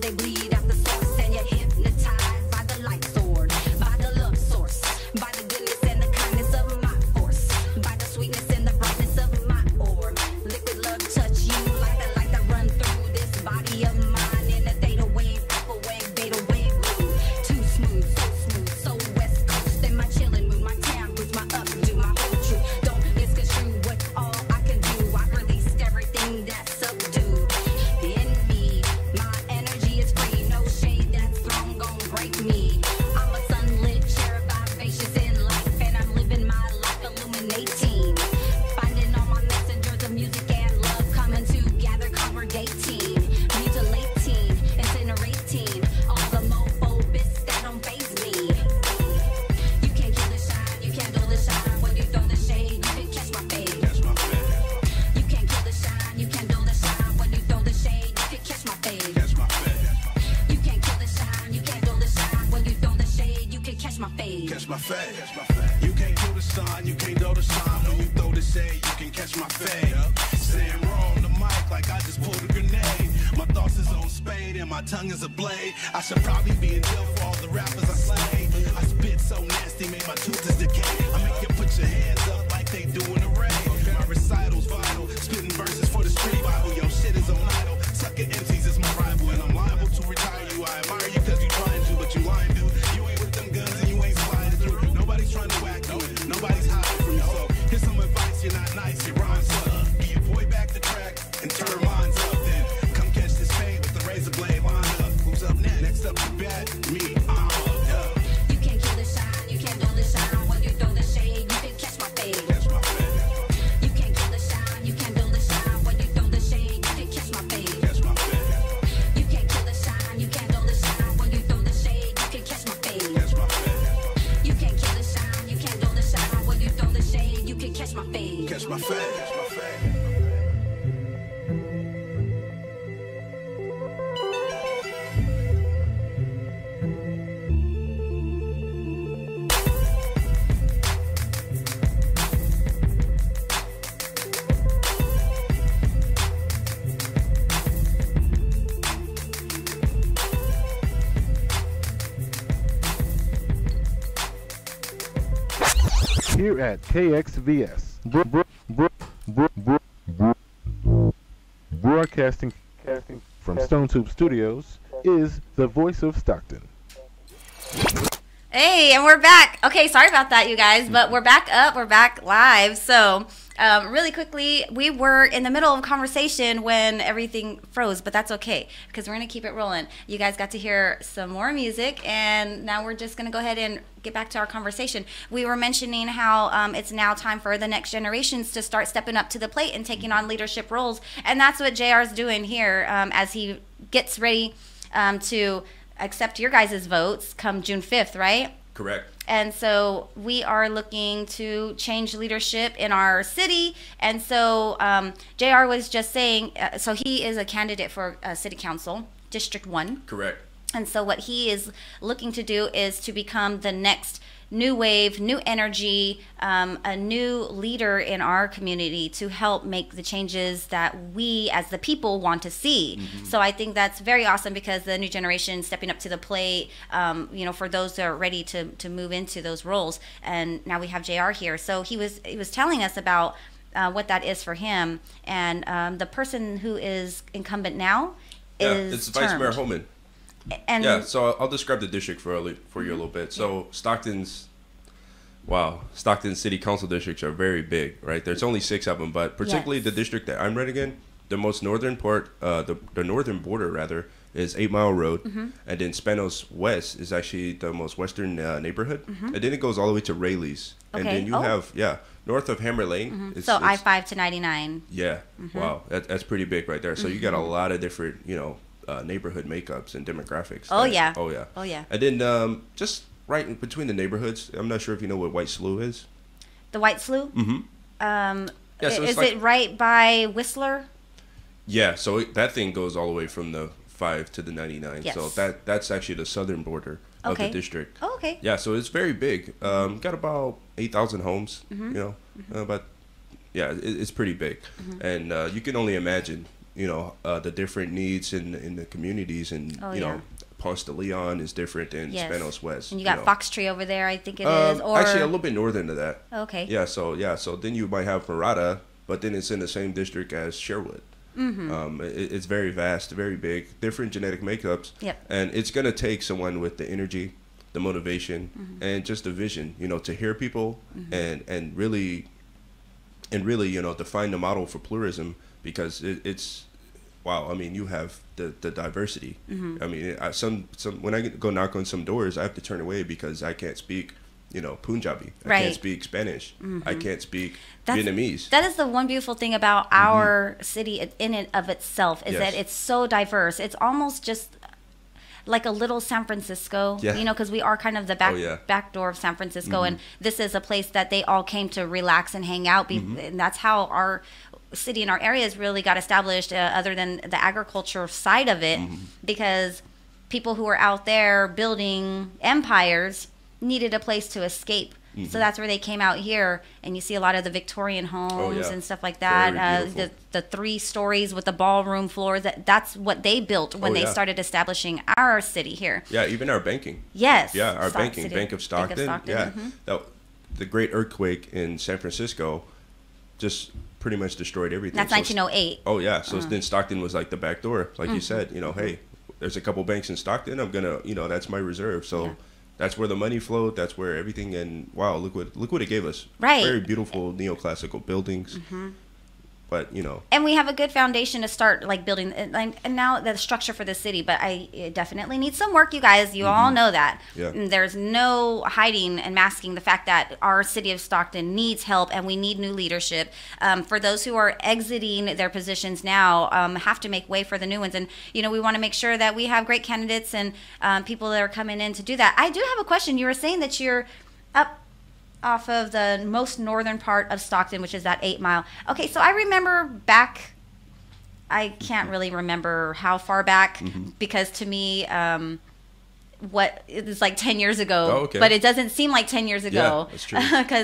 they bleed at the source, and you're hypnotized by the light sword, by the love source, by the goodness and the kindness of my force, by the sweetness and the brightness of my orb. Liquid love touch you like the light that run through this body of mine in a theta wave, alpha wave, beta wave blue. Too smooth, so west coast in my chillin' mood, my town roots, my updo, my whole truth. Don't misconstrue what all I can do. I've released everything that's subdued in me. My energy is free, no shade that's thrown gon' break me. I'm a sunlit cherub, vivacious in life, and I'm living my life illuminating. Finding all my messengers of music and love coming together, congregating, mutilating, incinerating all the mofo bits that don't faze me. You can't kill the shine, you can't dull the shine. When you throw the shade, you can catch my fade. You can't kill the shine, you can't dull the shine. When you throw the shade, you can catch my fade. You can't kill the shine, you can't dull the shine. When you throw the shade, you can catch my fade. Catch my fade. You can't kill the sun, you can't dull the shine. When you throw the shade, you can catch my fade. Saying raw on the mic like I just pulled a grenade. My thoughts is on spade and my tongue is a blade. I should probably be in jail for all the rappers I slay. I spit so nasty, made my tooth is decay. I make you put your hands up like they do in a raid. My recital's vital, spitting verses for the street Bible. Yo, shit is on idle. Sucking MCs is my rival, and I'm liable to retire you. I admire you cause you trying to, but you lying, dude. You ain't with them guns and you ain't sliding through. Nobody's trying to whack you, nobody's hiding from you. So here's some advice, you're not nice, your rhymes up. Get your boy back the track and turn minds up. Then come catch this fade with the razor blade line up. Who's up next? Next up to bat, me, I'm up. You can't kill the shine, you can't dull the shine. When you throw the shade, you can catch my fade. Catch my fade. You can't kill the shine, you can't dull the shine. When you throw the shade, you can catch my fade. Catch my fade. You can't kill the shine, you can't dull the shine. When you throw the shade, you can catch my fade. Catch my fade. You can't kill the shine, you can't dull the shine. When you throw the shade, you can catch my fade. Catch my fade. Catch my fade. Here at KXVS, broadcasting from Stone Tube Studios, is the voice of Stockton. Hey, and we're back. Okay, sorry about that, you guys, but we're back up. We're back live. So, really quickly, we were in the middle of a conversation when everything froze, but that's okay because we're going to keep it rolling. You guys got to hear some more music, and now we're just going to go ahead and get back to our conversation. We were mentioning how it's now time for the next generations to start stepping up to the plate and taking on leadership roles, and that's what JR's doing here as he gets ready to accept your guys' votes come June 5th, right? Correct. And so we are looking to change leadership in our city. And so JR was just saying, so he is a candidate for City Council, District 1. Correct. And so what he is looking to do is to become the next new wave, new energy, a new leader in our community to help make the changes that we as the people want to see. Mm-hmm. So I think that's very awesome because the new generation stepping up to the plate, you know, for those that are ready to move into those roles. And now we have JR here. So he was telling us about what that is for him. And the person who is incumbent now is it's Vice Mayor Holman. And yeah, so I'll describe the district for you a little bit. So Stockton City Council districts are very big, right? There's only 6 of them, but particularly the district that I'm running in, the most northern part, the northern border rather, is 8 Mile Road, and then Spanos West is actually the most western neighborhood, and then it goes all the way to Rayleigh's, and then you have north of Hammer Lane. So I-5 to 99. Yeah, wow, that's pretty big right there. So you got a lot of different, neighborhood makeups and demographics. Oh, yeah. Oh, yeah. Oh, yeah. And then just right in between the neighborhoods, I'm not sure if you know what White Slough is. The White Slough? Yeah, so is it right by Whistler? Yeah, so that thing goes all the way from the 5 to the 99. Yes. So that's actually the southern border of the district. Oh, okay. Yeah, so it's very big. Got about 8,000 homes, but yeah, it's pretty big. And you can only imagine the different needs in the communities, and Ponce de Leon is different than Spanos West. And you got Fox Tree over there, I think it is. Or actually, a little bit northern to that. Okay. Yeah. So then you might have Murata, but then it's in the same district as Sherwood. Mm-hmm. It's very vast, very big, different genetic makeups. Yep. And it's gonna take someone with the energy, the motivation, and just the vision, to hear people and really, define the model for pluralism, because it's wow. I mean, you have the diversity. I mean, some when I go knock on some doors, I have to turn away because I can't speak, Punjabi. I can't speak Spanish. I can't speak Vietnamese. That is the one beautiful thing about our city in and of itself, is that it's so diverse. It's almost just like a little San Francisco, because we are kind of the back door of San Francisco, and this is a place that they all came to relax and hang out. And that's how our city and our areas really got established, other than the agriculture side of it, because people who were out there building empires needed a place to escape. So that's where they came out here, and you see a lot of the Victorian homes and stuff like that. The 3 stories with the ballroom floors. That's what they built when they started establishing our city here. Yeah, even our banking. Yes. Yeah, our banking, Bank of Stockton. Yeah, the great earthquake in San Francisco just pretty much destroyed everything. That's 1908. Oh yeah, so then Stockton was like the back door, like you said. Hey, there's a couple banks in Stockton. I'm gonna, that's my reserve. So. That's where the money flowed. That's where everything. And wow, look what it gave us. Right. Very beautiful neoclassical buildings. But and we have a good foundation to start building, and now the structure for the city. But it definitely needs some work, you guys. You all know that. Yeah. And there's no hiding and masking the fact that our city of Stockton needs help, and we need new leadership. For those who are exiting their positions now, have to make way for the new ones. And we want to make sure that we have great candidates and people that are coming in to do that. I do have a question. You were saying that you're up off of the most northern part of Stockton, which is that 8 Mile. Okay, so I remember back, I can't really remember how far back, because to me, it's like 10 years ago, Oh, okay. but it doesn't seem like 10 years ago. Yeah, that's true.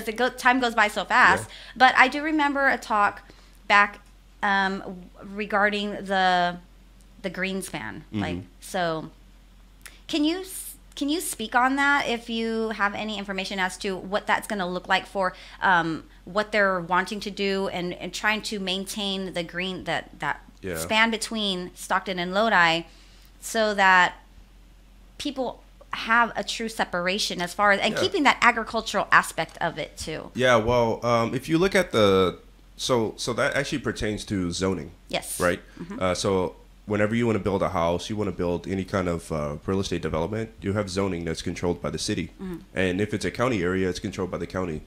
Because time goes by so fast. Yeah. But I do remember a talk back regarding the Greenspan. So can you speak on that, if you have any information as to what that's going to look like for what they're wanting to do and trying to maintain the green that span between Stockton and Lodi, so that people have a true separation as far as keeping that agricultural aspect of it too. Yeah, well, if you look at so that actually pertains to zoning. Yes. Right. So whenever you want to build a house, you want to build any kind of real estate development, you have zoning that's controlled by the city. And if it's a county area, it's controlled by the county.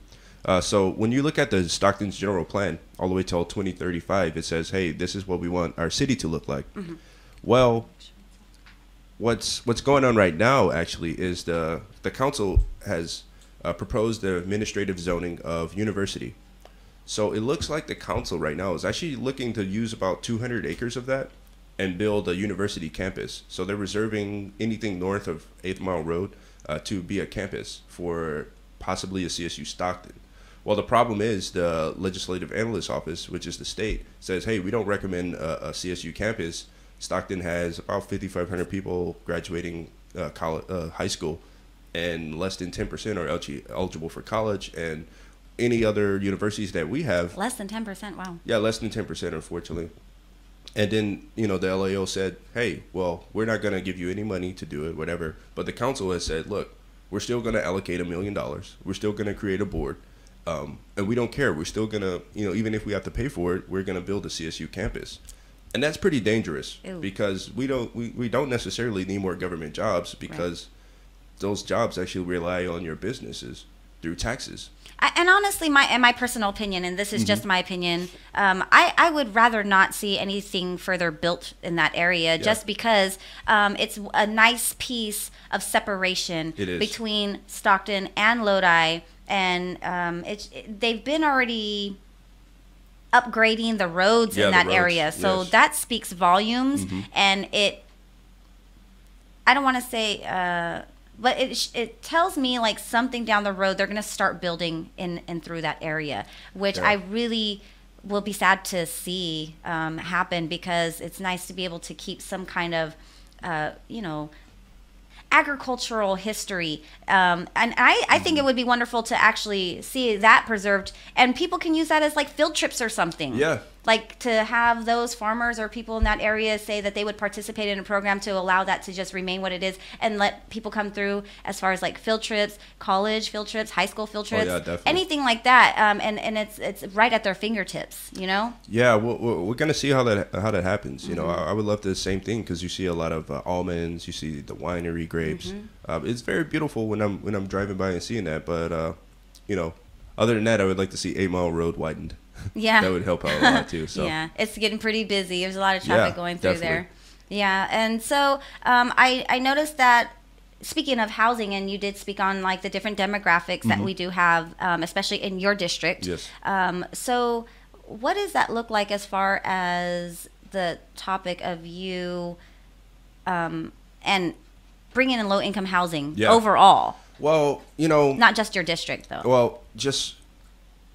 So when you look at the Stockton's general plan all the way till 2035, it says, hey, this is what we want our city to look like. Well, what's going on right now actually is the council has proposed the administrative zoning of university. So it looks like the council right now is actually looking to use about 200 acres of that and build a university campus. So they're reserving anything north of 8th Mile Road to be a campus for possibly a CSU Stockton. Well, the problem is the Legislative Analyst Office, which is the state, says, hey, we don't recommend a CSU campus. Stockton has about 5,500 people graduating high school, and less than 10% are eligible for college, and any other universities that we have. Less than 10%, wow. Yeah, less than 10%, unfortunately. And then, the LAO said, hey, well, we're not going to give you any money to do it, whatever. But the council has said, look, we're still going to allocate $1 million. We're still going to create a board. And we don't care. We're still going to, even if we have to pay for it, we're going to build a CSU campus. And that's pretty dangerous. Ew. Because we don't necessarily need more government jobs, because those jobs actually rely on your businesses through taxes. And honestly, my personal opinion, and this is just my opinion, I would rather not see anything further built in that area, just because it's a nice piece of separation between Stockton and Lodi, and they've been already upgrading the roads in that area, so that speaks volumes, and I don't want to say. But it tells me like something down the road they're going to start building in through that area, which I really will be sad to see happen, because it's nice to be able to keep some kind of, agricultural history. And I think it would be wonderful to actually see that preserved, and people can use that as like field trips or something. Yeah. Like to have those farmers or people in that area say that they would participate in a program to allow that to just remain what it is, and let people come through as far as like field trips, college field trips, high school field trips, yeah, definitely. anything like that. And it's right at their fingertips, Yeah, we're gonna see how that happens. I would love the same thing, because you see a lot of almonds, you see the winery grapes. It's very beautiful when I'm driving by and seeing that. But other than that, I would like to see 8 Mile Road widened. Yeah, that would help out a lot too. So yeah, it's getting pretty busy. There's a lot of traffic going through definitely. there. Yeah, and so I noticed that, speaking of housing, and you did speak on like the different demographics that we do have, especially in your district. Yes. So what does that look like as far as the topic of you and bringing in low income housing overall? Well, not just your district though.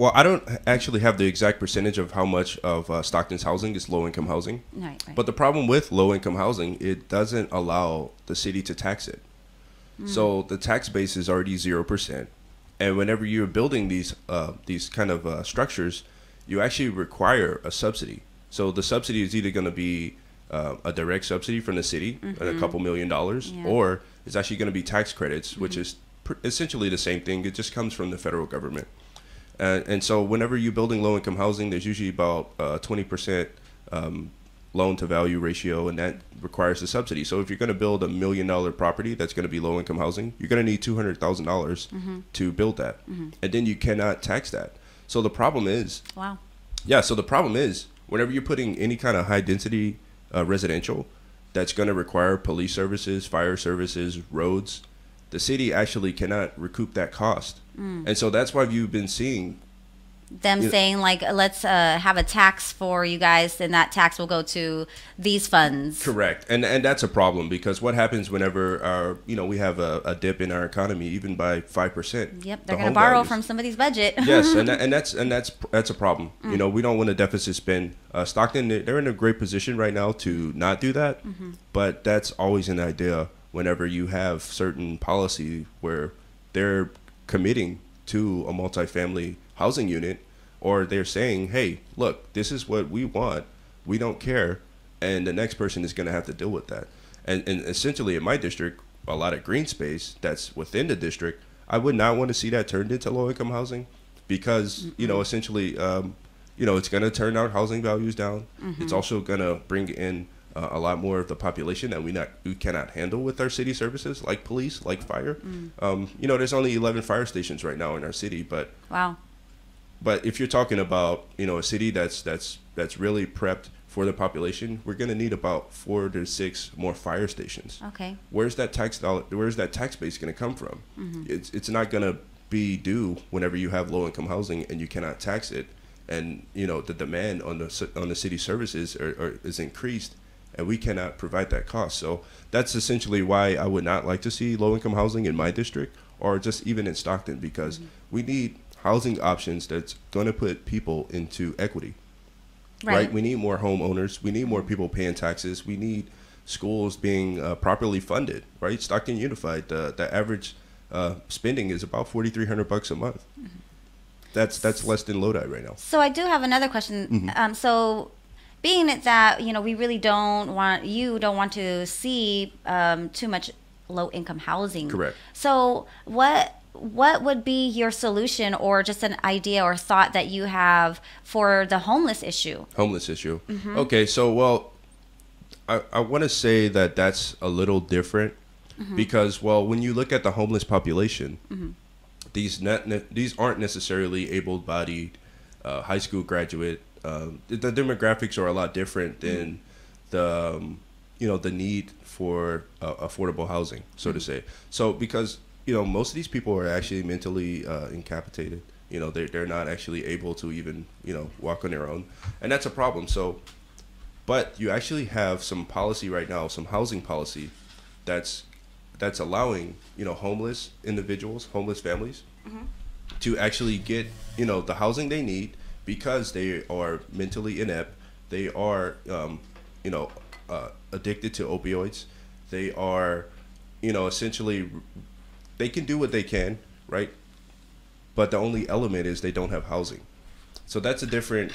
Well, I don't actually have the exact percentage of how much of Stockton's housing is low-income housing. Right. But the problem with low-income housing, it doesn't allow the city to tax it. So the tax base is already 0%. And whenever you're building these kind of structures, you actually require a subsidy. So the subsidy is either going to be a direct subsidy from the city, a couple $1 million, or it's actually going to be tax credits, which is essentially the same thing. It just comes from the federal government. And so whenever you're building low-income housing, there's usually about 20% loan-to-value ratio, and that requires a subsidy. So if you're going to build $1 million property that's going to be low-income housing, you're going to need $200,000 to build that. And then you cannot tax that. So the problem is... Wow. Yeah, so the problem is, whenever you're putting any kind of high-density residential that's going to require police services, fire services, roads, the city actually cannot recoup that cost. And so that's why you've been seeing them saying like, let's have a tax for you guys, and that tax will go to these funds. Correct. And that's a problem, because what happens whenever we have a dip in our economy, even by 5%. Yep, they're going to borrow from somebody's budget. Yes, and that's a problem. We don't want a deficit spend. Stockton, they're in a great position right now to not do that, but that's always an idea whenever you have certain policy where they're committing to a multifamily housing unit, or they're saying, hey, look, this is what we want, we don't care, and the next person is going to have to deal with that. And essentially in my district, a lot of green space that's within the district, I would not want to see that turned into low-income housing, because essentially it's going to turn our housing values down. It's also going to bring in a lot more of the population that we cannot handle with our city services, like police, like fire. There's only 11 fire stations right now in our city, but wow. But if you're talking about a city that's really prepped for the population, we're going to need about 4 to 6 more fire stations. Okay. Where's that tax base going to come from? It's not going to be due whenever you have low income housing and you cannot tax it, and the demand on the city services is increased, and we cannot provide that cost. So that's essentially why I would not like to see low-income housing in my district, or just even in Stockton, because we need housing options that's going to put people into equity. Right? We need more homeowners. We need more people paying taxes. We need schools being properly funded. Right? Stockton Unified, the average spending is about $4,300 a month. That's less than Lodi right now. So I do have another question. So being it that we really don't want to see too much low income housing. Correct. So what would be your solution, or just an idea or thought that you have for the homeless issue? Okay, so I want to say that that's a little different, because when you look at the homeless population, these aren't necessarily able-bodied high school graduate. The demographics are a lot different than the need for affordable housing, so to say. So because most of these people are actually mentally incapacitated. They're not actually able to even walk on their own, and that's a problem. So, but you actually have some policy right now, some housing policy that's allowing homeless individuals, homeless families, to actually get the housing they need, because they are mentally inept, they are, addicted to opioids. They are, essentially, they can do what they can, right? But the only element is they don't have housing. So that's a different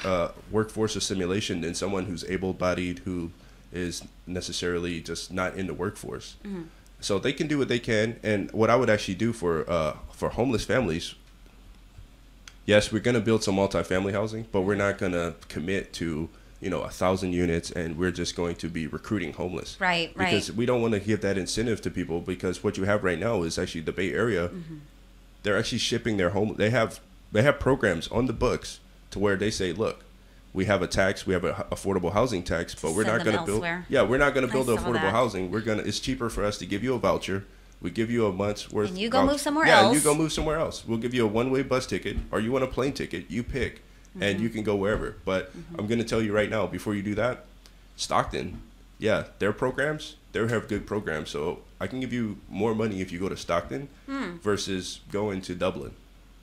workforce assimilation than someone who's able-bodied, who is necessarily just not in the workforce. Mm-hmm. So they can do what they can. And what I would actually do for homeless families, yes, we're going to build some multifamily housing, but we're not going to commit to 1,000 units, and we're just going to be recruiting homeless. Right. Because we don't want to give that incentive to people, because what you have right now is actually the Bay Area. Mm-hmm. They're actually shipping their home. They have programs on the books to where they say, look, we have a tax, we have an affordable housing tax, but we're not going to build. Yeah, we're not going to build affordable housing. It's cheaper for us to give you a voucher. We give you a month's worth. And you go move somewhere else. Yeah, you go move somewhere else. We'll give you a one-way bus ticket, or you want a plane ticket. You pick, and you can go wherever. But I'm going to tell you right now, before you do that, Stockton, yeah, their programs, they have good programs. So I can give you more money if you go to Stockton versus going to Dublin.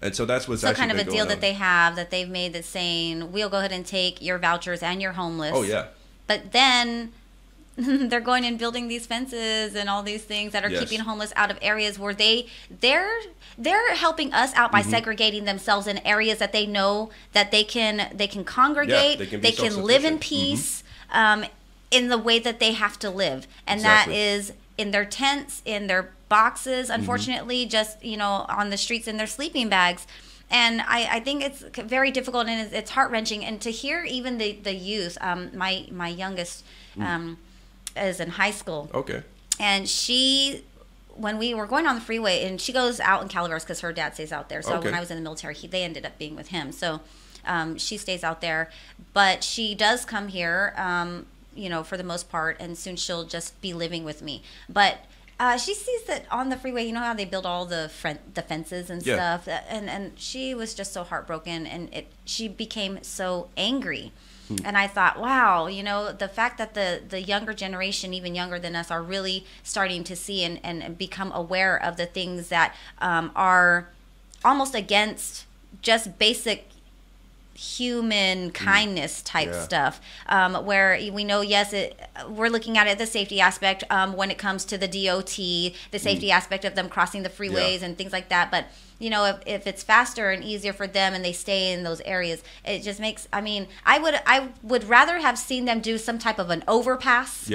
And so that's what's actually kind of a deal that they have, that they've made, that's saying, we'll go ahead and take your vouchers and your homeless. Oh, yeah. But then they're going and building these fences and all these things that are keeping homeless out of areas where they're helping us out by segregating themselves in areas that they know that they can congregate, they can live in peace in the way that they have to live. And that is in their tents, in their boxes, unfortunately, just, on the streets in their sleeping bags. And I think it's very difficult, and it's heart-wrenching. And to hear even the youth, my youngest is in high school. Okay. And when we were going on the freeway, and she goes out in Calaveras because her dad stays out there. So when I was in the military, they ended up being with him. So she stays out there. But she does come here, for the most part, and soon she'll just be living with me. But she sees that on the freeway, you know how they build all the fences and stuff, and she was just so heartbroken, and she became so angry. And I thought, wow, the fact that the younger generation, even younger than us, are really starting to see and become aware of the things that are almost against just basic human kindness type stuff, where we know, we're looking at it, the safety aspect when it comes to the DOT, the safety aspect of them crossing the freeways and things like that. But if it's faster and easier for them and they stay in those areas, it just makes, I would rather have seen them do some type of an overpass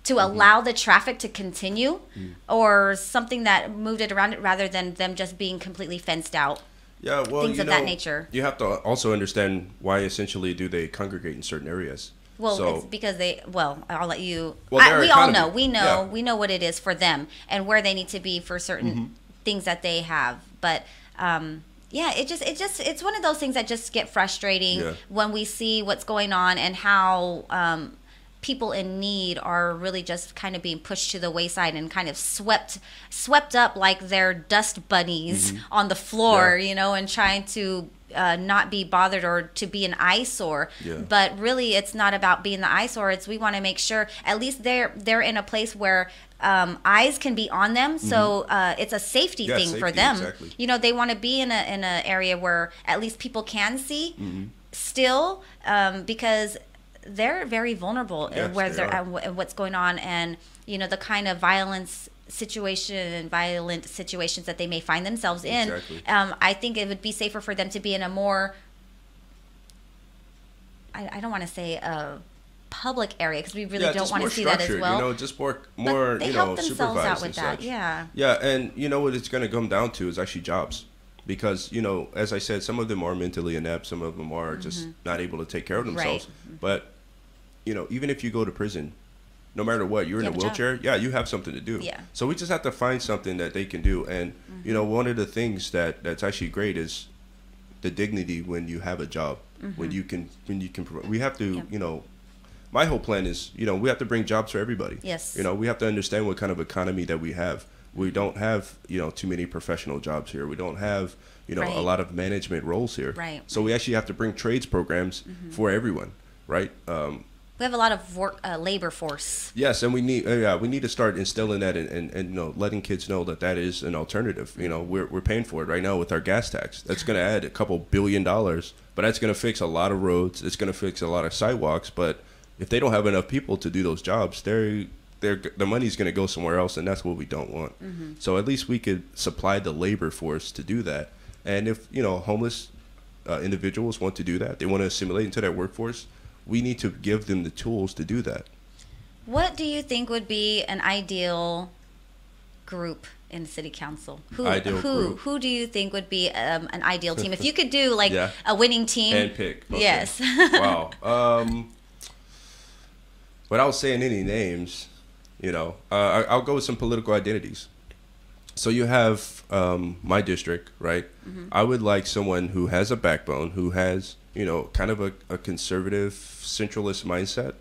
to allow the traffic to continue, or something that moved it around it, rather than them just being completely fenced out. Yeah, well, things of that nature. You have to also understand why essentially do they congregate in certain areas. Well, it's because I'll let you. We all know. We know what it is for them and where they need to be for certain things that they have. But it's one of those things that just get frustrating when we see what's going on, and how people in need are really just kind of being pushed to the wayside and kind of swept up like they're dust bunnies on the floor, and trying to not be bothered or to be an eyesore. But really, it's not about being the eyesore. We want to make sure at least they're in a place where eyes can be on them, so it's a safety thing for them. Exactly. They want to be in a area where at least people can see still, because they're very vulnerable what's going on, and the kind of violent situations that they may find themselves in. I think it would be safer for them to be in a more, I don't want to say a public area, because we really don't want to see that as well. Just more they help themselves out with that. Yeah, and what it's going to come down to is actually jobs. Because, as I said, some of them are mentally inept, some of them are just not able to take care of themselves. But, even if you go to prison, no matter what, you're in a wheelchair, you have something to do. So we just have to find something that they can do. And, one of the things that's actually great is the dignity when you have a job, when you can, we have to, my whole plan is, we have to bring jobs for everybody. Yes. We have to understand what kind of economy that we have. We don't have, too many professional jobs here. We don't have, a lot of management roles here. Right. So we actually have to bring trades programs for everyone, right? We have a lot of labor force. Yes, and we need to start instilling that and letting kids know that is an alternative. We're paying for it right now with our gas tax. That's going to add a couple $2 billion, but that's going to fix a lot of roads. It's going to fix a lot of sidewalks. But if they don't have enough people to do those jobs, the money's going to go somewhere else, and that's what we don't want. So at least we could supply the labor force to do that. And if homeless individuals want to do that, they want to assimilate into that workforce, we need to give them the tools to do that. What do you think would be an ideal group in city council? Who do you think would be an ideal team? If you could do a winning team. Handpick. Okay. Yes. Wow. Without saying any names, I'll go with some political identities. So you have my district, right? I would like someone who has a backbone, who has kind of a conservative centralist mindset,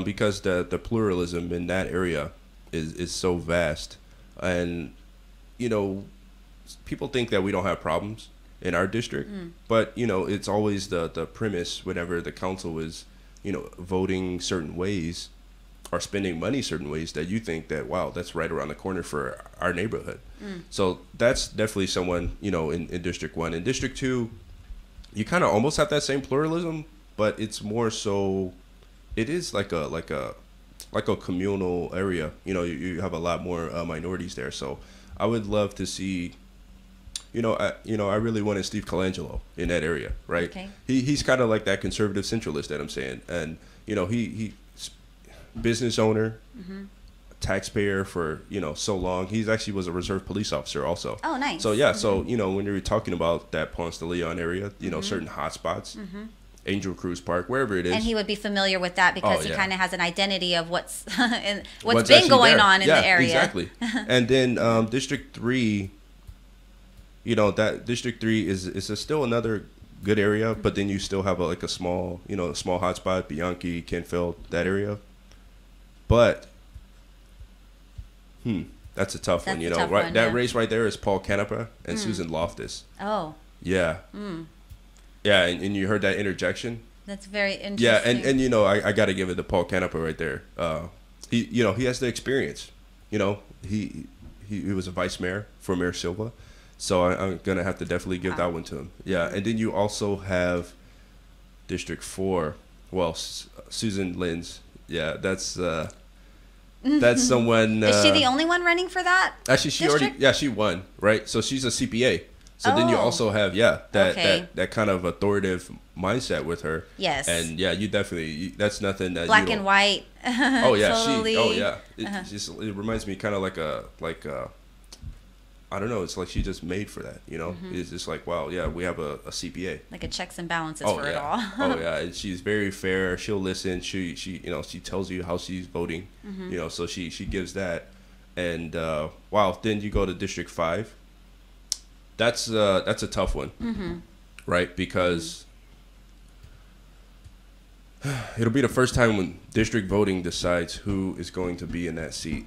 because the pluralism in that area is so vast. And, people think that we don't have problems in our district, but, it's always the premise whenever the council is, voting certain ways or spending money certain ways that you think that, wow, that's right around the corner for our neighborhood. So that's definitely someone, in District 1. In District 2, you kind of almost have that same pluralism, but it's more so, it is like a communal area. You have a lot more minorities there. So I would love to see, I really wanted Steve Colangelo in that area, right? Okay. He's kind of like that conservative centralist that I'm saying. And, he business owner, taxpayer for, so long. He's actually was a reserve police officer also. Oh, nice. So, yeah. So, when you're talking about that Ponce de Leon area, certain hot spots, Angel Cruz Park, wherever it is. And he would be familiar with that because he kind of has an identity of what's what's been going there. on in the area. Exactly. And then District 3, that District 3 is still another good area, but then you still have a small, small hotspot, Bianchi, Kenfield, that area. But, that's a tough one, right? That race right there is Paul Canepa and Susan Loftus. Oh. Yeah. Yeah, and you heard that interjection? That's very interesting. Yeah, and I got to give it to Paul Canepa right there. He has the experience. He was a vice mayor for Mayor Silva. So I'm going to have to definitely give that one to him. Yeah, and then you also have District 4. Well, Susan Linz. Yeah, that's someone. Is she the only one running for that? Actually, she won, right? So she's a CPA. So then you also have that kind of authoritative mindset with her. Yes. And you definitely that's nothing that black and white. Oh yeah, totally. It reminds me kind of like a I don't know. It's like she just made for that, It's just like, wow, yeah, we have a CPA. Like a checks and balances for it all. Oh yeah, and she's very fair. She'll listen. She tells you how she's voting. So she gives that. And wow, then you go to District 5. That's a tough one, right? Because it'll be the first time when district voting decides who is going to be in that seat.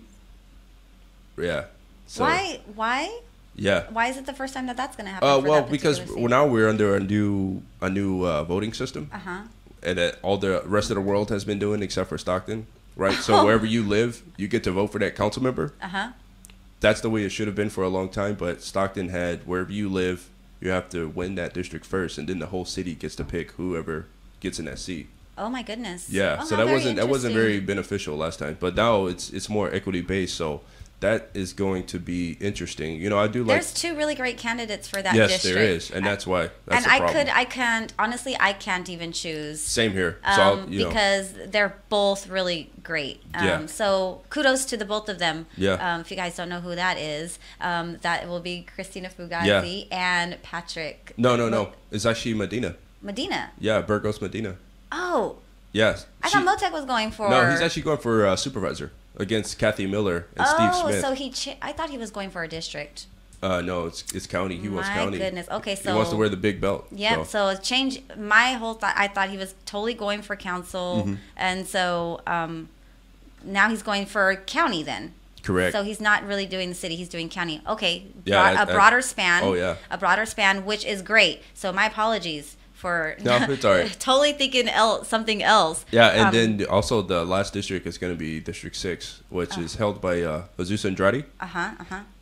Yeah. So, why? Yeah. Why is it the first time that's going to happen? Well, because now we're under a new voting system, and that all the rest of the world has been doing except for Stockton, right? So wherever you live, you get to vote for that council member. That's the way it should have been for a long time, but Stockton had wherever you live, you have to win that district first, and then the whole city gets to pick whoever gets in that seat. Oh my goodness. Yeah. So that wasn't very beneficial last time, but now it's more equity based. So that is going to be interesting. I do like. There's two really great candidates for that district. Yes, there is, and that's why. That's and I can't even choose. Same here. So because they're both really great. So kudos to the both of them. Yeah. If you guys don't know who that is, that will be Christina Fugazi and Patrick. No. It's actually Medina. Medina. Yeah, Burgos Medina. Oh. Yes. I thought Motek was going for. No, he's actually going for supervisor against Kathy Miller and Steve Smith. Oh, so I thought he was going for a district. No, it's county. He wants county. My goodness. Okay, so he wants to wear the big belt. Yep. So change my whole thought. I thought he was totally going for council, and so now he's going for county then. Correct. So he's not really doing the city; he's doing county. Okay. Yeah. A broader span. Oh yeah. A broader span, which is great. So my apologies for No, it's all right. totally thinking something else. Yeah, and then also the last district is going to be District 6, which is held by Azusa Andrade.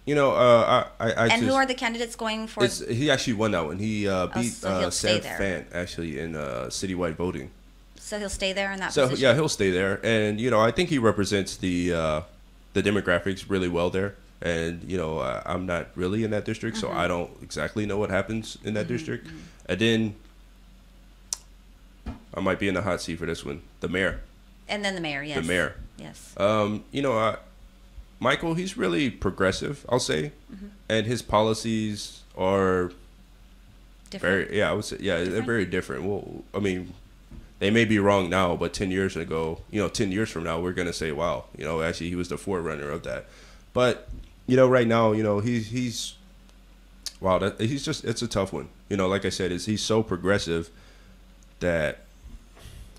You know, I And just, who are the candidates going for? he actually won that one. He beat so he'll stay Sam there. Fant actually in citywide voting. So he'll stay there in that So position? yeah, he'll stay there, and you know, I think he represents the demographics really well there. And you know, I'm not really in that district, so I don't exactly know what happens in that district. And then I might be in the hot seat for this one, the mayor. And then the mayor, yes. The mayor. Yes. You know, Michael, he's really progressive, I'll say, and his policies are Different. I would say, they're very different. Well, I mean, they may be wrong now, but 10 years ago, you know, 10 years from now, we're gonna say, wow, you know, actually, he was the forerunner of that. But you know, right now, you know, he's wow, he's just, it's a tough one. You know, like I said, he's so progressive that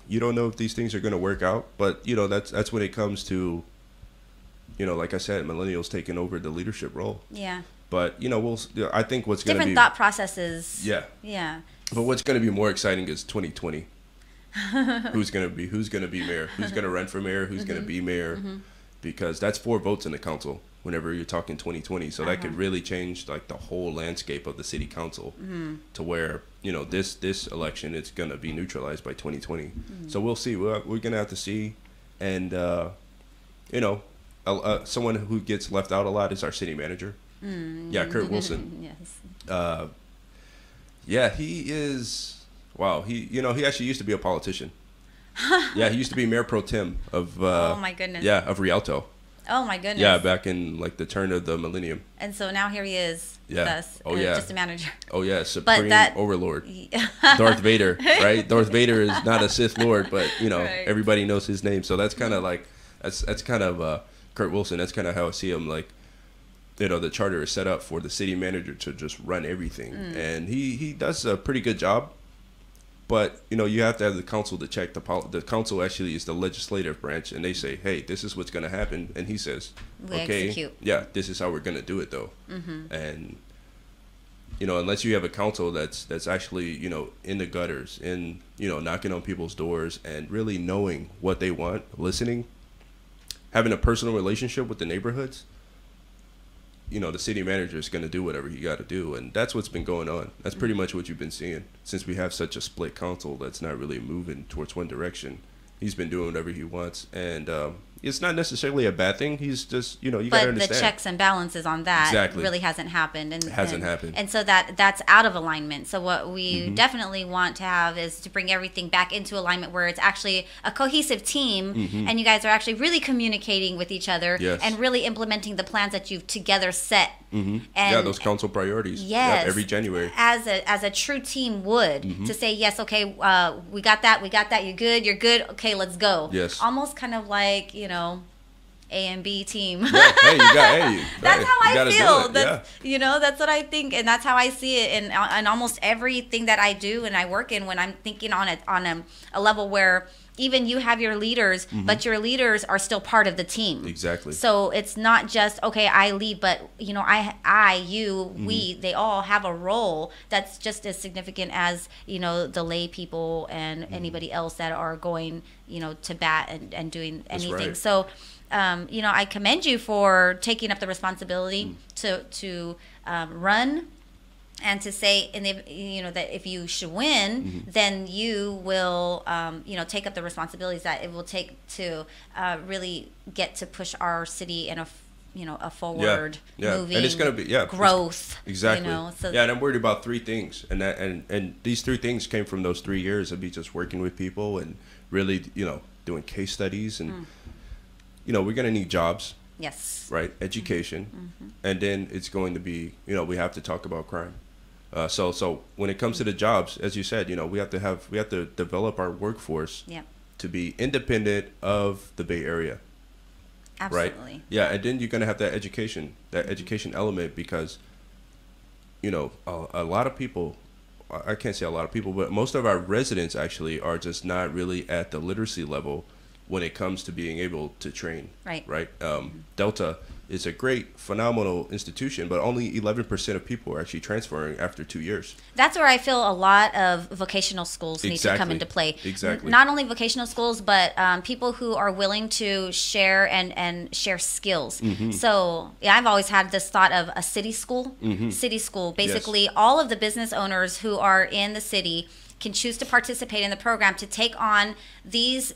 you don't know if these things are gonna work out. But you know, that's when it comes to, you know, like I said, millennials taking over the leadership role. Yeah. But you know, I think what's going to be different thought processes. Yeah. Yeah. But what's going to be more exciting is 2020. Who's going to be mayor? Who's going to run for mayor? Who's going to be mayor? Because that's 4 votes in the council. Whenever you're talking 2020, so that could really change like the whole landscape of the city council to where, you know, this election it's going to be neutralized by 2020. So we'll see. We're going to have to see, and you know. Someone who gets left out a lot is our city manager. Yeah, Kurt Wilson. Yes. Yeah, he is. Wow, he actually used to be a politician. Yeah, he used to be mayor pro tem of. Oh my goodness. Yeah, of Rialto. Oh my goodness. Yeah, back in like the turn of the millennium. And so now here he is with us. Oh yeah. Just a manager. Oh yeah, Supreme Overlord. Yeah. Darth Vader, right? Darth Vader is not a Sith Lord, but you know, Right. everybody knows his name. So that's kind of like that's kind of Kurt Wilson. That's kind of how I see him. Like, you know, the charter is set up for the city manager to just run everything, and he does a pretty good job. But you know, you have to have the council to check the council. Actually, is the legislative branch, and they say, "Hey, this is what's going to happen," and he says, We "Okay, execute. yeah, this is how we're going to do it, though." And you know, unless you have a council that's actually, you know, in the gutters, in, you know, knocking on people's doors and really knowing what they want, listening, having a personal relationship with the neighborhoods, you know, the city manager is going to do whatever he got to do. And that's what's been going on. That's pretty much what you've been seeing since we have such a split council that's not really moving towards one direction. He's been doing whatever he wants. And it's not necessarily a bad thing. He's just, you know, you got to But understand. the checks and balances on that Exactly. really hasn't happened. And, It hasn't happened. And so that's out of alignment. So what we definitely want to have is to bring everything back into alignment where it's actually a cohesive team and you guys are actually really communicating with each other Yes. and really implementing the plans that you've together set. And Yeah, those council priorities. Yes. Yeah, every January. As a true team would to say, yes, okay, we got that, you're good, okay, let's go. Yes. Almost kind of like, you know, A and B team. Yeah, That's how I gotta do feel. it, That's, you know, that's what I think, and that's how I see it in almost everything that I do and I work in. When I'm thinking on a level where even you have your leaders, but your leaders are still part of the team. Exactly. So it's not just, okay, I lead, but you know, we, they all have a role that's just as significant as, you know, the lay people and anybody else that are going, you know, to bat and doing anything. right. So, you know, I commend you for taking up the responsibility to run and to say, and if, you know, that if you should win, then you will, you know, take up the responsibilities that it will take to really get to push our city in a, you know, a forward moving, and it's gonna be growth. Exactly. You know, so yeah, and I'm worried about 3 things, and these 3 things came from those 3 years of me just working with people and really, you know, doing case studies and. You know, we're going to need jobs. Yes. Right? Education. And then it's going to be, you know, we have to talk about crime. So when it comes to the jobs, as you said, you know, we have to develop our workforce to be independent of the Bay Area. Absolutely. Right? Yeah, and then you're going to have that education element because, you know, a lot of people, I can't say a lot of people, but most of our residents actually are just not really at the literacy level when it comes to being able to train. Right. Delta is a great, phenomenal institution, but only 11% of people are actually transferring after 2 years. That's where I feel a lot of vocational schools need to come into play. Exactly. Not only vocational schools, but people who are willing to share and share skills. So yeah, I've always had this thought of a city school. City school, basically all of the business owners who are in the city can choose to participate in the program to take on these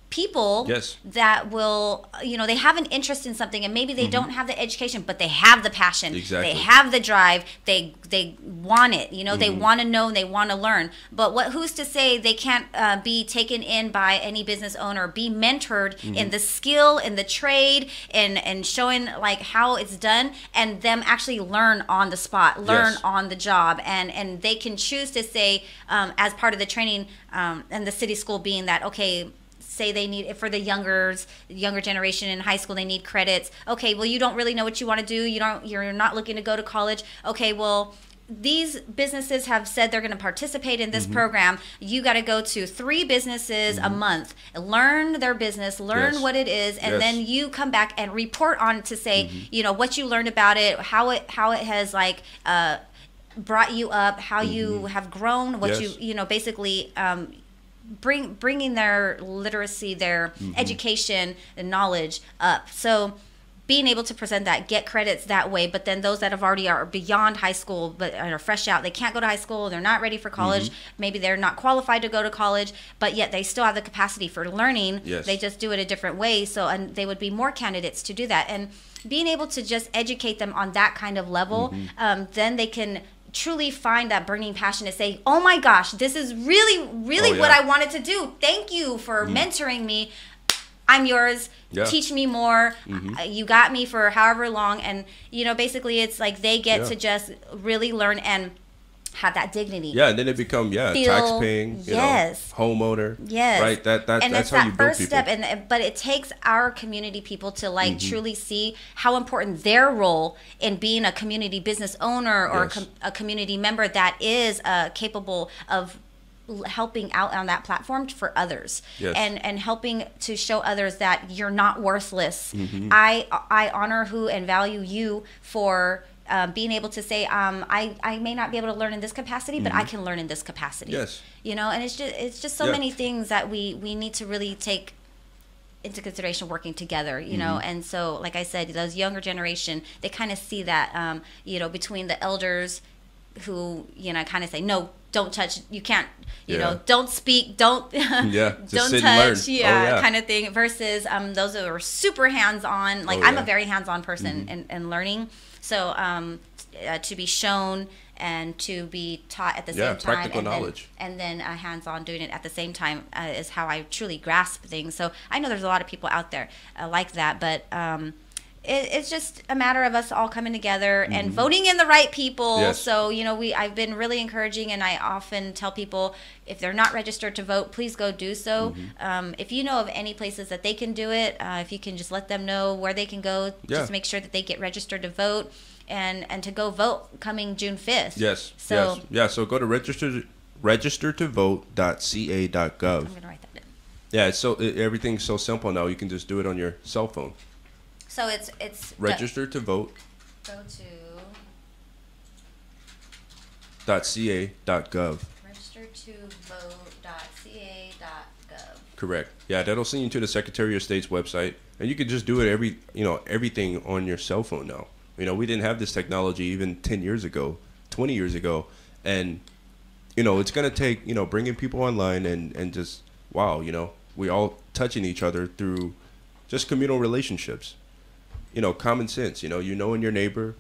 people that will, they have an interest in something, and maybe they don't have the education, but they have the passion. They have the drive. They want it. They want to know. They want to learn. But who's to say they can't be taken in by any business owner, be mentored in the skill, in the trade, and showing like how it's done, and them actually learn on the spot, learn on the job, and they can choose to say as part of the training and the city school being that, okay, say they need, for the younger generation in high school, they need credits. Okay, well, you don't really know what you want to do. You're not looking to go to college. Okay, well, these businesses have said they're going to participate in this program. You got to go to 3 businesses a month, learn their business, learn what it is, and then you come back and report on it to say, what you learned about it, how it has like brought you up, how you have grown, what you basically bringing their literacy, their education and knowledge up. So being able to present that, get credits that way. But then those that have already are beyond high school but are fresh out, they can't go to high school, they're not ready for college, maybe they're not qualified to go to college, but yet they still have the capacity for learning. They just do it a different way. So, and they would be more candidates to do that. And being able to just educate them on that kind of level, then they can truly find that burning passion to say, oh my gosh, this is really what I wanted to do. Thank you for mentoring me. I'm yours. Teach me more. You got me for however long. And basically it's like they get to just really learn and have that dignity. And then they become tax paying, homeowner. Right. That's how you build first people. step. But it takes our community people to like truly see how important their role in being a community business owner or a community member that is capable of helping out on that platform for others and helping to show others that you're not worthless. I honor who and value you for being able to say, I may not be able to learn in this capacity, but I can learn in this capacity. And it's just so many things that we need to really take into consideration working together, and so like I said, those younger generation, they kind of see that, between the elders who, kind of say, no, don't touch, you can't, don't speak, don't, don't touch, kind of thing, versus those that are super hands-on, like I'm a very hands-on person in learning. So to be shown and to be taught at the same time, practical knowledge, and then hands-on doing it at the same time is how I truly grasp things. So I know there's a lot of people out there like that, but it's just a matter of us all coming together and voting in the right people. So I've been really encouraging, and I often tell people, if they're not registered to vote, please go do so. If you know of any places that they can do it, if you can just let them know where they can go, just make sure that they get registered to vote and to go vote coming June 5th. So go to registertovote.ca.gov. I'm gonna write that down. Everything's so simple now. You can just do it on your cell phone. So it's register to vote. Go to .ca.gov. registertovote.ca.gov. Correct. That'll send you to the Secretary of State's website, and you can just do it everything on your cell phone now. We didn't have this technology even 10 years ago, 20 years ago, and it's gonna take bringing people online and just we all touching each other through just communal relationships. Common sense, knowing your neighbor,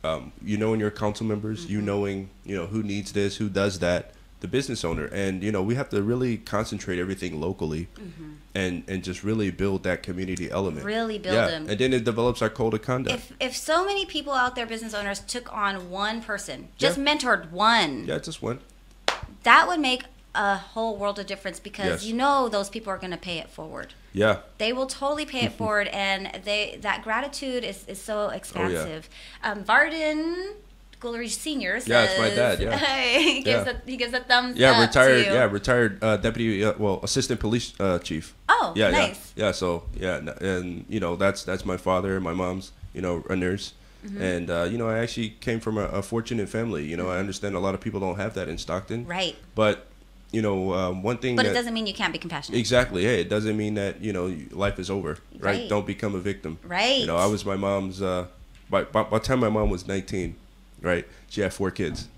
knowing your council members, knowing, who needs this, who does that, the business owner. And, we have to really concentrate everything locally and just really build that community element. Really build them. And then it develops our code of conduct. If so many people out there, business owners, took on one person, just mentored one. Just one. That would make a whole world of difference, because those people are going to pay it forward. They will totally pay it forward, and that gratitude is so expansive. Varden Guillory Senior says, Yeah, it's my dad, yeah. he gives a thumbs yeah, up retired. to you. Yeah, retired deputy. Assistant police chief. Oh, yeah, nice. Yeah. So and that's my father. My mom's a nurse, and I actually came from a fortunate family. I understand a lot of people don't have that in Stockton. Right. But one thing. But it doesn't mean you can't be compassionate. Exactly. Hey, it doesn't mean that life is over. Right. Don't become a victim. Right. I was my mom's. By the time my mom was 19, right, she had 4 kids.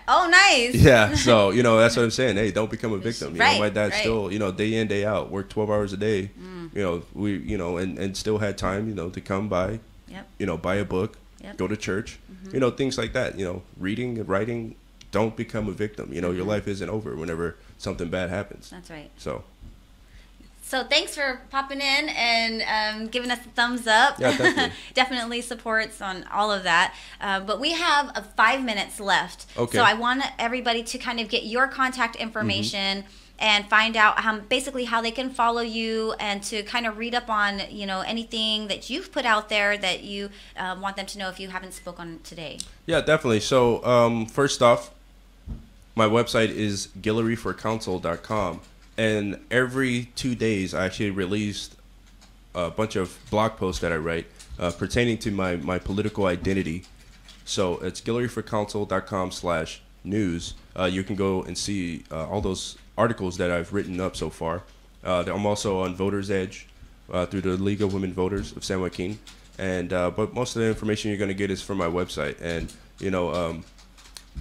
Oh, nice. Yeah, so that's what I'm saying. Hey, don't become a victim. My dad still, day in, day out, worked 12 hours a day. We, and still had time, to come by, buy a book, go to church, things like that. Reading and writing. Don't become a victim. Your life isn't over whenever something bad happens. That's right. So thanks for popping in and giving us a thumbs up. Yeah, definitely. Definitely supports on all of that. But we have 5 minutes left. Okay. So I want everybody to kind of get your contact information and find out basically how they can follow you and to kind of read up on, anything that you've put out there that you want them to know if you haven't spoke on today. Yeah, definitely. So first off, my website is guilloryforcounsel.com. And every 2 days, I actually released a bunch of blog posts that I write pertaining to my political identity. So it's guilloryforcounsel.com/news. You can go and see all those articles that I've written up so far. I'm also on Voters Edge through the League of Women Voters of San Joaquin. And but most of the information you're going to get is from my website. And,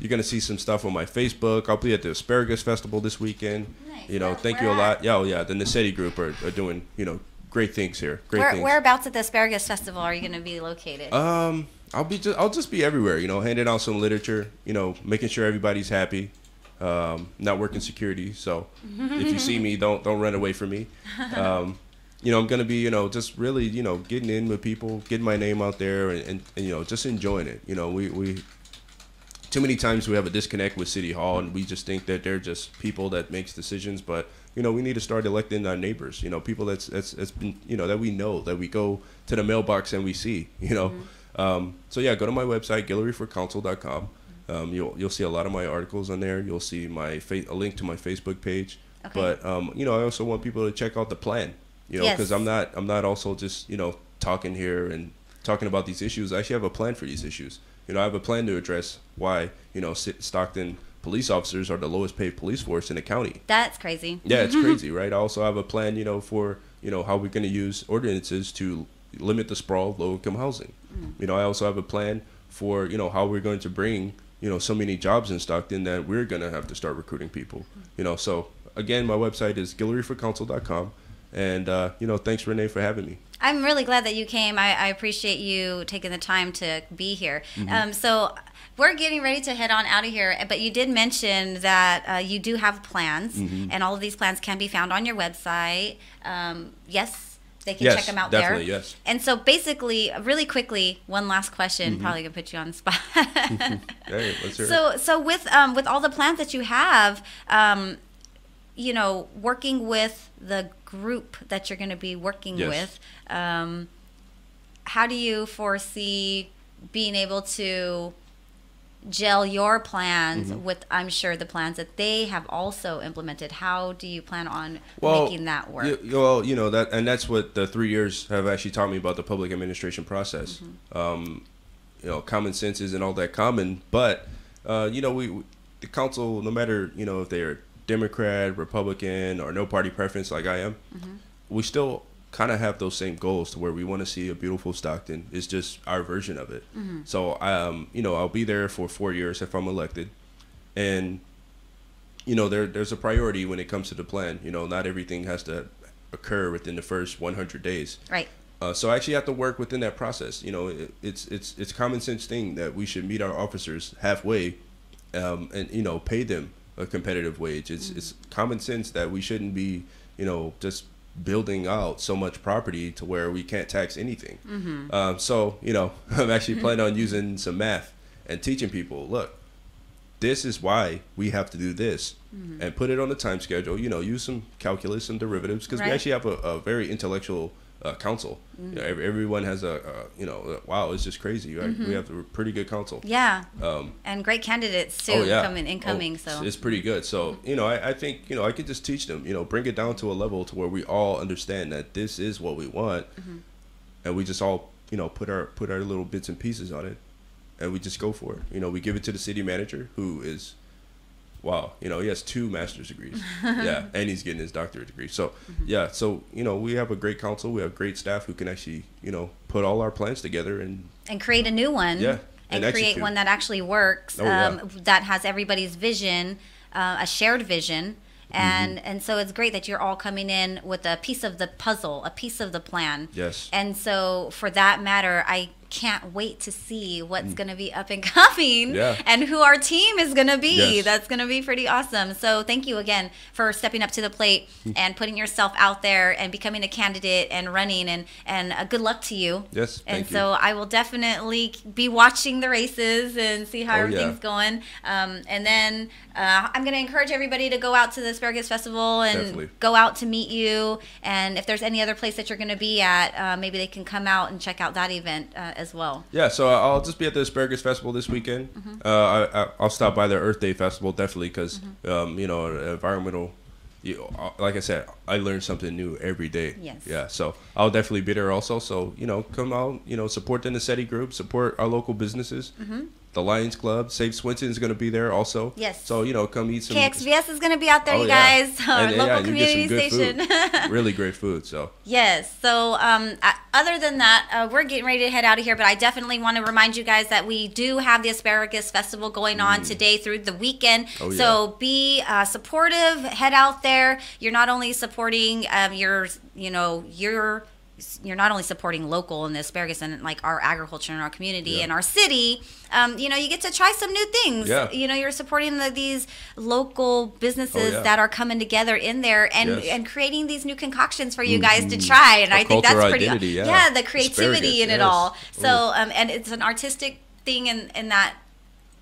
you're going to see some stuff on my Facebook. I'll be at the Asparagus Festival this weekend. Nice. Thank you a lot. Yeah. The Nasetti group are doing, great things here. Whereabouts at the Asparagus Festival are you going to be located? I'll just be everywhere, handing out some literature, making sure everybody's happy. Not working security, so if you see me, don't run away from me. I'm going to be, just really, getting in with people, getting my name out there and just enjoying it. We too many times we have a disconnect with City Hall and we just think that they're just people that makes decisions, but we need to start electing our neighbors, people that's been, that we know, that we go to the mailbox and we see, So yeah, go to my website, guilloryforcounsel.com. You'll see a lot of my articles on there. You'll see a link to my Facebook page. Okay. But I also want people to check out the plan, because I'm not also just talking here and talking about these issues. I actually have a plan for these issues. I have a plan to address why, Stockton police officers are the lowest paid police force in the county. That's crazy. Yeah, it's crazy, right? I also have a plan, for, how we're going to use ordinances to limit the sprawl of low-income housing. I also have a plan for, how we're going to bring, so many jobs in Stockton that we're going to have to start recruiting people. So, again, my website is guilloryforcounsel.com. And, thanks, Renee, for having me. I'm really glad that you came. I appreciate you taking the time to be here. So we're getting ready to head on out of here, but you did mention that you do have plans, and all of these plans can be found on your website. Yes, they can check them out there. Yes. And so basically, really quickly, one last question, probably going to put you on the spot. Hey, let's hear it. So with all the plans that you have, working with the group that you're going to be working with, how do you foresee being able to gel your plans with, I'm sure, the plans that they have also implemented? How do you plan on making that work? That's what the 3 years have actually taught me about the public administration process. Common sense isn't all that common, but the council, no matter if they're Democrat, Republican, or no party preference like I am, we still kind of have those same goals to where we want to see a beautiful Stockton. It's just our version of it. So I'll be there for 4 years if I'm elected, and there's a priority when it comes to the plan. Not everything has to occur within the first 100 days. Right. So I actually have to work within that process. It's common sense thing that we should meet our officers halfway, and pay them a competitive wage. It's common sense that we shouldn't be, just building out so much property to where we can't tax anything. So, I'm actually planning on using some math and teaching people, look, this is why we have to do this, and put it on the time schedule, use some calculus, some derivatives, because we actually have a very intellectual council. You know, everyone has wow, it's just crazy. Right? We have a pretty good council. Yeah. And great candidates too incoming. So it's pretty good. So I think I could just teach them. Bring it down to a level to where we all understand that this is what we want, and we just all put our little bits and pieces on it, and we just go for it. We give it to the city manager, who is. Wow, he has 2 master's degrees. Yeah, and he's getting his doctorate degree. So, yeah, so, we have a great council. We have great staff who can actually, put all our plans together and create a new one. Yeah. And create execute. one that actually works, that has everybody's vision, a shared vision. And so it's great that you're all coming in with a piece of the puzzle, a piece of the plan. Yes. And so for that matter, I can't wait to see what's going to be up and coming and who our team is going to be. Yes. That's going to be pretty awesome. So thank you again for stepping up to the plate and putting yourself out there and becoming a candidate and running, and good luck to you. Yes, thank you. So I will definitely be watching the races and see how everything's going. And then I'm going to encourage everybody to go out to the Asparagus Festival and go out to meet you. And if there's any other place that you're going to be at, maybe they can come out and check out that event as well. Yeah, so I'll just be at the Asparagus Festival this weekend. I'll stop by the Earth Day Festival definitely because environmental. Like I said, I learn something new every day. Yes. Yeah, so I'll definitely be there also. So come out, support the Nassetti Group, support our local businesses. The Lions Club, Save Swinson is going to be there also. Yes. So come eat some. KXVS is going to be out there, you guys. Our local community station. Really great food. So. Yes. So other than that, we're getting ready to head out of here. But I definitely want to remind you guys that we do have the Asparagus Festival going on today through the weekend. So be supportive. Head out there. You're not only supporting you're not only supporting local and the asparagus and like our agriculture in our community and our city, you get to try some new things. You're supporting these local businesses that are coming together in there and creating these new concoctions for you guys to try. And I think that's pretty the creativity in it all. So and it's an artistic thing in that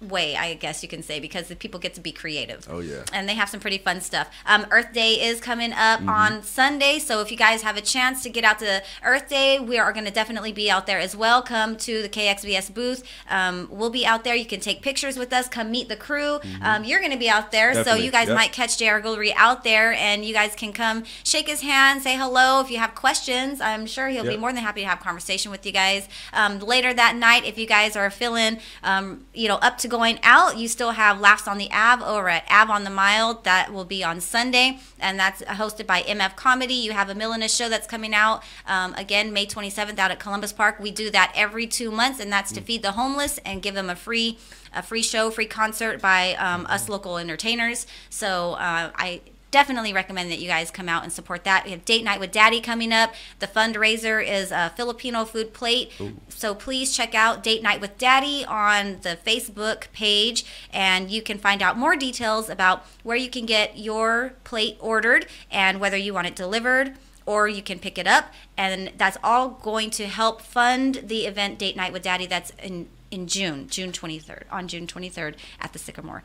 way, I guess you can say, because the people get to be creative. And they have some pretty fun stuff. Earth Day is coming up on Sunday, so if you guys have a chance to get out to Earth Day, we are going to definitely be out there as well. Come to the KXVS booth. We'll be out there. You can take pictures with us. Come meet the crew. You're going to be out there, so you guys might catch JR Guillory out there, and you guys can come shake his hand, say hello. If you have questions, I'm sure he'll be more than happy to have a conversation with you guys. Later that night, if you guys are feeling up to going out, you still have Laughs on the Ave over at Ave on the Mile. That will be on Sunday, and that's hosted by MF Comedy. You have a Millinous show that's coming out again May 27th out at Columbus Park. We do that every 2 months, and that's to feed the homeless and give them a free show, free concert by us local entertainers. So I definitely recommend that you guys come out and support that. We have Date Night with Daddy coming up. The fundraiser is a Filipino food plate. So please check out Date Night with Daddy on the Facebook page, and you can find out more details about where you can get your plate ordered and whether you want it delivered or you can pick it up. And that's all going to help fund the event Date Night with Daddy that's in June 23rd at the Sycamore.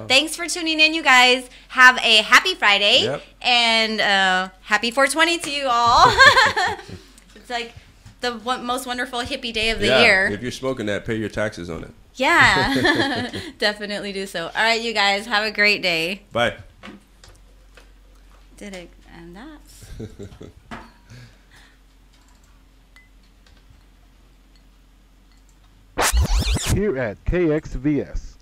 Thanks for tuning in, you guys. Have a happy Friday and happy 420 to you all. It's like the most wonderful hippie day of the year. If you're smoking that, pay your taxes on it. Yeah, definitely do so. All right, you guys, have a great day. Bye. Did it end that? Here at KXVS.